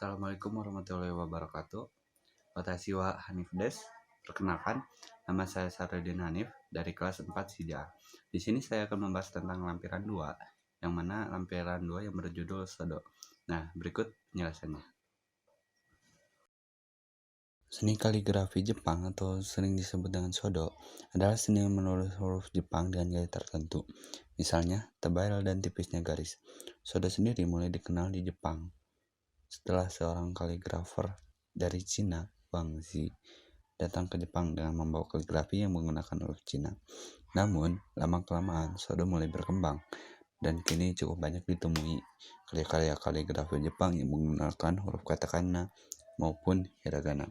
Assalamualaikum warahmatullahi wabarakatuh. Watashi wa Hanif desu. Perkenalkan, nama saya Saradin Hanif dari kelas 4 SIDA. Di sini saya akan membahas tentang lampiran 2, yang mana lampiran 2 yang berjudul Sodo. Nah, berikut penjelasannya. Seni kaligrafi Jepang atau sering disebut dengan Sodo adalah seni menulis huruf Jepang dengan gaya tertentu. Misalnya, tebal dan tipisnya garis. Sodo sendiri mulai dikenal di Jepang setelah seorang kaligrafer dari Cina, Wang Zi, datang ke Jepang dengan membawa kaligrafi yang menggunakan huruf Cina. Namun, lama-kelamaan Sodo mulai berkembang dan kini cukup banyak ditemui karya-karya kaligrafi Jepang yang menggunakan huruf katakana maupun hiragana.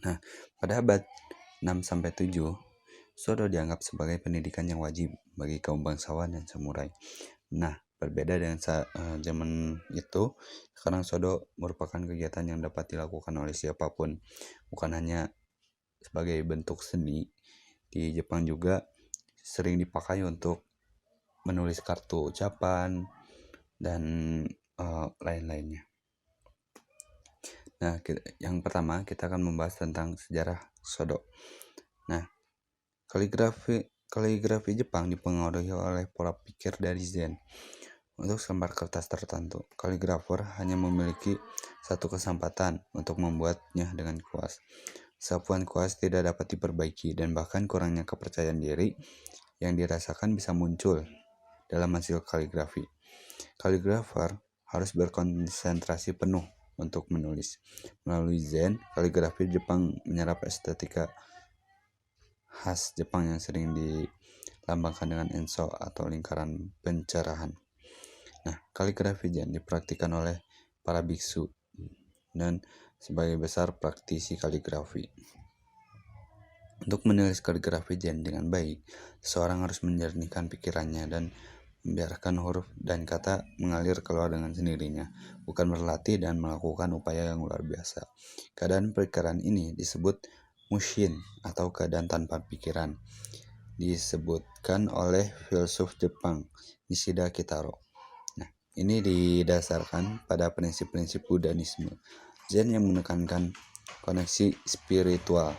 Nah, pada abad 6-7, Sodo dianggap sebagai pendidikan yang wajib bagi kaum bangsawan dan samurai. Nah, berbeda dengan zaman itu, sekarang Sodo merupakan kegiatan yang dapat dilakukan oleh siapapun, bukan hanya sebagai bentuk seni. Di Jepang juga sering dipakai untuk menulis kartu ucapan dan lain-lainnya. Nah, yang pertama kita akan membahas tentang sejarah Sodo. Nah, kaligrafi Jepang dipengaruhi oleh pola pikir dari Zen. Untuk selembar kertas tertentu, kaligrafer hanya memiliki satu kesempatan untuk membuatnya dengan kuas. Sapuan kuas tidak dapat diperbaiki dan bahkan kurangnya kepercayaan diri yang dirasakan bisa muncul dalam hasil kaligrafi. Kaligrafer harus berkonsentrasi penuh untuk menulis. Melalui Zen, kaligrafi Jepang menyerap estetika khas Jepang yang sering dilambangkan dengan enso atau lingkaran pencerahan. Nah, kaligrafi Zen dipraktikkan oleh para biksu dan sebagai besar praktisi kaligrafi. Untuk menulis kaligrafi Zen dengan baik, seseorang harus menjernihkan pikirannya dan membiarkan huruf dan kata mengalir keluar dengan sendirinya, bukan berlatih dan melakukan upaya yang luar biasa. Keadaan pikiran ini disebut mushin atau keadaan tanpa pikiran. Disebutkan oleh filsuf Jepang Nishida Kitaro. Ini didasarkan pada prinsip-prinsip Buddhisme Zen yang menekankan koneksi spiritual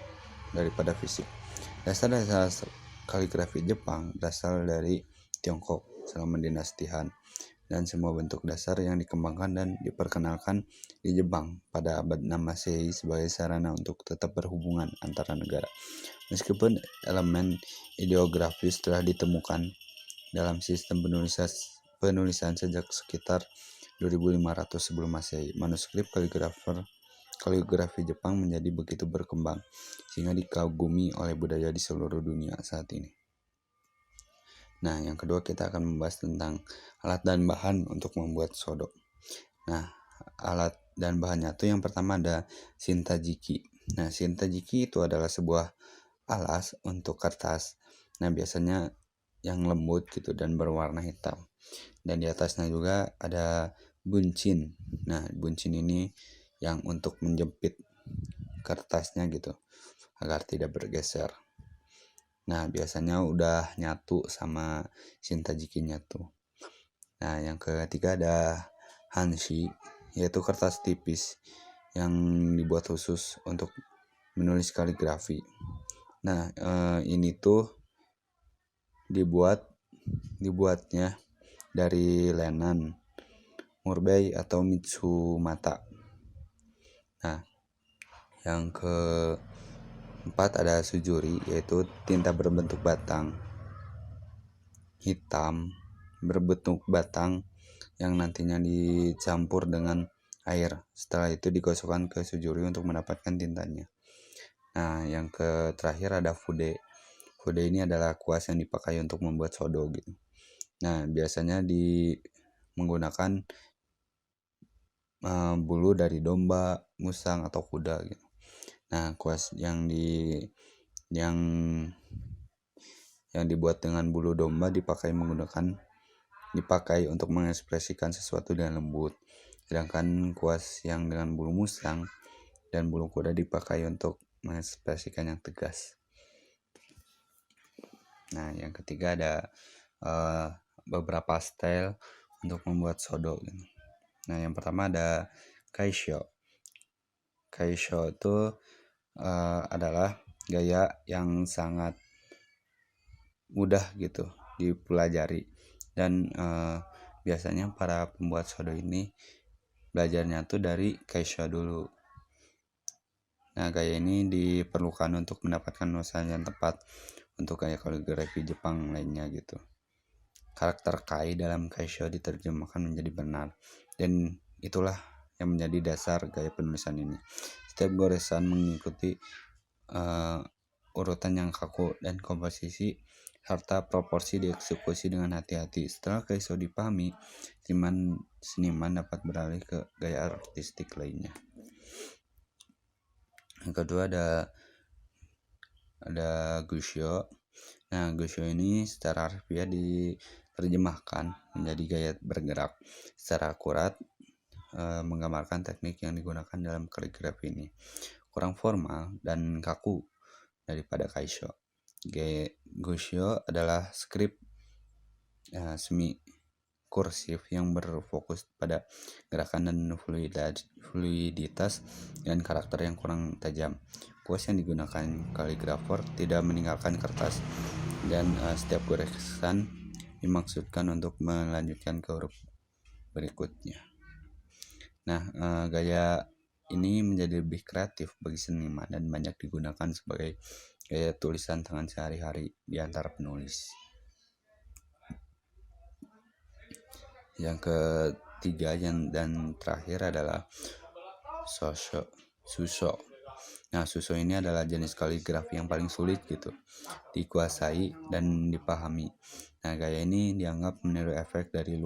daripada fisik. Dasar-dasar kaligrafi Jepang berasal dari Tiongkok selama dinasti Han, dan semua bentuk dasar yang dikembangkan dan diperkenalkan di Jepang pada abad 6 Masehi sebagai sarana untuk tetap berhubungan antara negara. Meskipun elemen ideografis telah ditemukan dalam sistem penulisan sejak sekitar 2500 sebelum Masehi, manuskrip kaligrafi Jepang menjadi begitu berkembang sehingga dikagumi oleh budaya di seluruh dunia saat ini. Nah, yang kedua kita akan membahas tentang alat dan bahan untuk membuat sodo. Nah, alat dan bahannya itu yang pertama ada shintajiki. Nah, shintajiki itu adalah sebuah alas untuk kertas. Nah, biasanya yang lembut gitu dan berwarna hitam. Dan di atasnya juga ada buncin. Nah, buncin ini yang untuk menjepit kertasnya gitu agar tidak bergeser. Nah, biasanya udah nyatu sama shintajikinya tuh. Nah, yang ketiga ada hanshi, yaitu kertas tipis yang dibuat khusus untuk menulis kaligrafi. Nah, ini tuh dibuatnya dari lenan, murbei atau mitsumata. Nah, yang keempat ada sujuri, yaitu tinta berbentuk batang hitam berbentuk batang yang nantinya dicampur dengan air. Setelah itu digosokkan ke sujuri untuk mendapatkan tintanya. Nah, yang terakhir ada fude. Fude ini adalah kuas yang dipakai untuk membuat sodo gitu. Nah, biasanya menggunakan bulu dari domba, musang atau kuda gitu. Nah, kuas yang dibuat dengan bulu domba dipakai untuk mengekspresikan sesuatu dengan lembut. Sedangkan kuas yang dengan bulu musang dan bulu kuda dipakai untuk mengekspresikan yang tegas. Nah, yang ketiga ada beberapa style untuk membuat sodo. Nah, yang pertama ada Kaisho. Kaisho itu adalah gaya yang sangat mudah gitu dipelajari dan biasanya para pembuat sodo ini belajarnya tuh dari Kaisho dulu. Nah, gaya ini diperlukan untuk mendapatkan nuansa yang tepat untuk gaya kaligrafi Jepang lainnya gitu. Karakter Kai dalam Kaisho diterjemahkan menjadi benar, dan itulah yang menjadi dasar gaya penulisan ini. Setiap goresan mengikuti urutan yang kaku dan komposisi serta proporsi dieksekusi dengan hati-hati. Setelah Kaisho dipahami, seniman dapat beralih ke gaya artistik lainnya. Yang kedua ada Gushyo. Nah, Gushyo ini secara harfiah diterjemahkan menjadi gaya bergerak secara akurat, menggambarkan teknik yang digunakan dalam kaligrafi ini. Kurang formal dan kaku daripada Kaisho. Gushyo adalah skrip semi kursif yang berfokus pada gerakan dan fluiditas dan karakter yang kurang tajam. Kuas yang digunakan kaligrafer tidak meninggalkan kertas, dan setiap goresan dimaksudkan untuk melanjutkan ke huruf berikutnya. Nah, gaya ini menjadi lebih kreatif bagi seniman dan banyak digunakan sebagai gaya tulisan tangan sehari-hari di antara penulis. Yang ketiga dan terakhir adalah Suso. Nah, Suso ini adalah jenis kaligrafi yang paling sulit gitu dikuasai dan dipahami. Nah, gaya ini dianggap meniru efek dari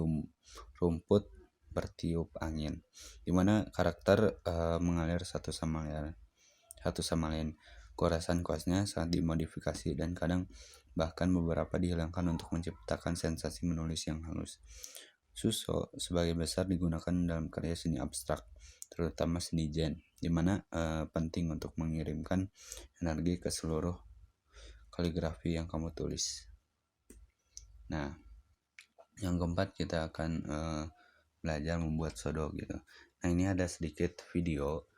rumput bertiup angin, di mana karakter mengalir satu sama lain. Goresan kuasnya sangat dimodifikasi dan kadang bahkan beberapa dihilangkan untuk menciptakan sensasi menulis yang halus. Suso sebagai besar digunakan dalam karya seni abstrak, terutama seni Zen, di mana penting untuk mengirimkan energi ke seluruh kaligrafi yang kamu tulis. Nah, yang keempat kita akan belajar membuat sodo gitu. Nah, ini ada sedikit video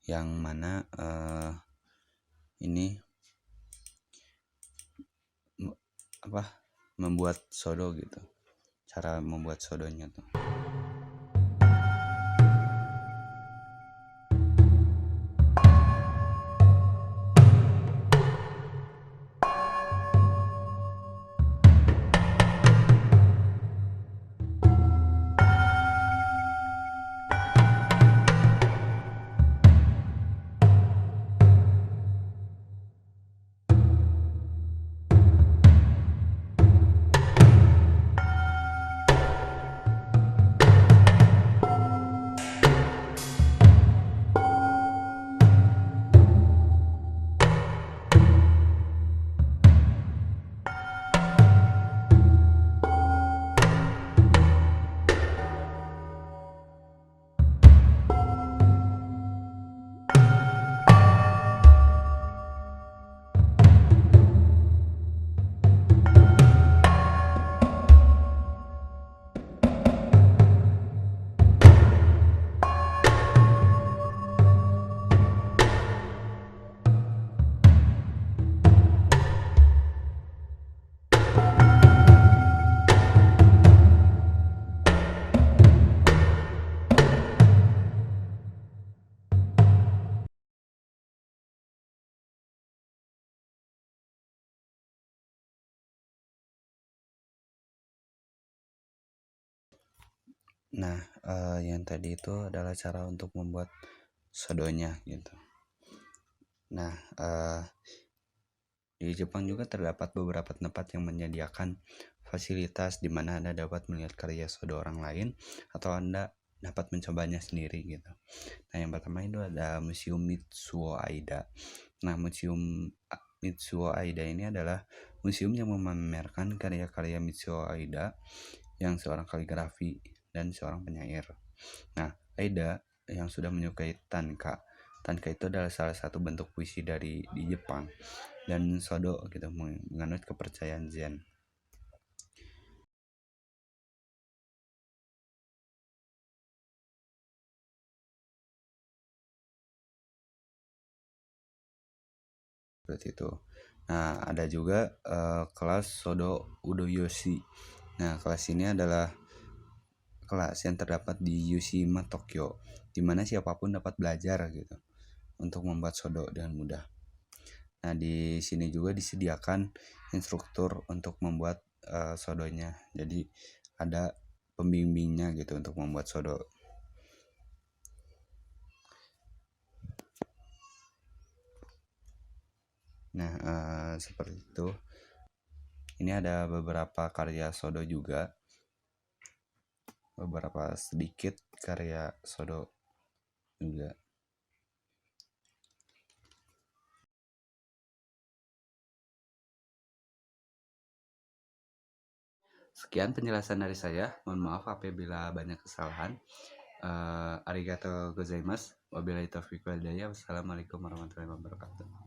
yang mana ini membuat sodo gitu. Cara membuat sodonya tuh. Nah, yang tadi itu adalah cara untuk membuat sodonya gitu. Nah, di Jepang juga terdapat beberapa tempat yang menyediakan fasilitas di mana Anda dapat melihat karya sodo orang lain atau Anda dapat mencobanya sendiri gitu. Nah, yang pertama itu ada Museum Mitsuo Aida. Nah, Museum Mitsuo Aida ini adalah museum yang memamerkan karya-karya Mitsuo Aida yang seorang kaligrafi dan seorang penyair. Nah, Aida yang sudah menyukai tanka. Tanka itu adalah salah satu bentuk puisi di Jepang, dan sodo gitu menganut kepercayaan Zen. seperti itu. Nah, ada juga kelas Sodo Udoyoshi. Nah, kelas ini adalah kelas yang terdapat di Yushima, Tokyo, di mana siapapun dapat belajar gitu untuk membuat sodo dengan mudah. Nah, di sini juga disediakan instruktur untuk membuat sodonya. Jadi ada pembimbingnya gitu untuk membuat sodo. Nah, seperti itu. Ini ada beberapa karya sodo juga. Beberapa sedikit karya sodo juga. Sekian penjelasan dari saya. Mohon maaf apabila banyak kesalahan. Arigato gozaimasu. Wabillahi taufiq wal hidayah. Wassalamualaikum warahmatullahi wabarakatuh.